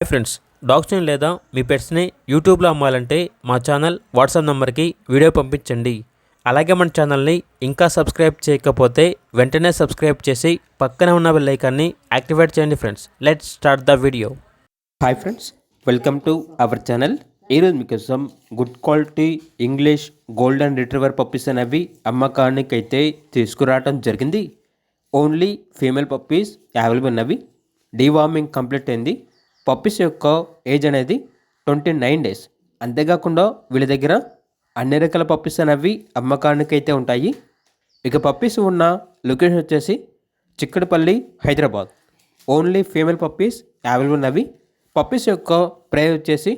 Friends, డాగ్స్ని లేదా మీ పెట్స్ని యూట్యూబ్లో అమ్మాలంటే మా ఛానల్ వాట్సాప్ నెంబర్కి వీడియో పంపించండి. అలాగే మన ఛానల్ని ఇంకా సబ్స్క్రైబ్ చేయకపోతే వెంటనే సబ్స్క్రైబ్ చేసి పక్కనే ఉన్న బెల్ ఐకాన్ని యాక్టివేట్ చేయండి. Friends, let's start the video. Hi friends, welcome to our channel. ఈరోజు మీకోసం good quality English golden retriever puppies అనేవి అమ్మకానికి అయితే తీసుకురావడం జరిగింది. ఓన్లీ ఫీమేల్ పప్పీస్ అవైలబుల్ ఉన్నవి. డీవార్మింగ్ కంప్లీట్ అయింది. పప్పీస్ యొక్క ఏజ్ అనేది 29 days. అంతేకాకుండా వీళ్ళ దగ్గర అన్ని రకాల పప్పీస్ అనేవి అమ్మకానికి అయితే ఉంటాయి. ఇక పప్పీస్ ఉన్న లొకేషన్ వచ్చేసి Chikkadpally, Hyderabad. Only female puppies available ఉన్నవి. పప్పీస్ యొక్క ప్రైస్ వచ్చేసి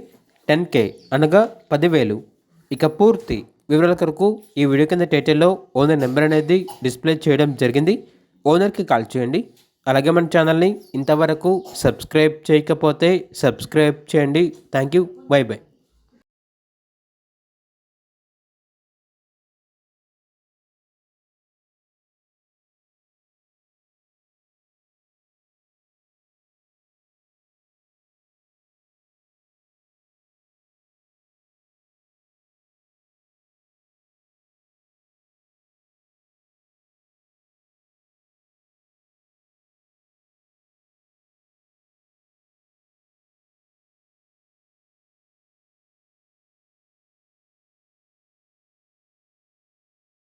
10K అనగా 10,000. ఇక పూర్తి వివరాల కొరకు ఈ వీడియో కింద టైటిల్లో ఓనర్ నెంబర్ అనేది డిస్ప్లే చేయడం జరిగింది. ఓనర్కి కాల్ చేయండి. అలాగే మన ఛానల్ని ఇంతవరకు సబ్స్క్రైబ్ చేయకపోతే సబ్స్క్రైబ్ చేయండి. Thank you. By by.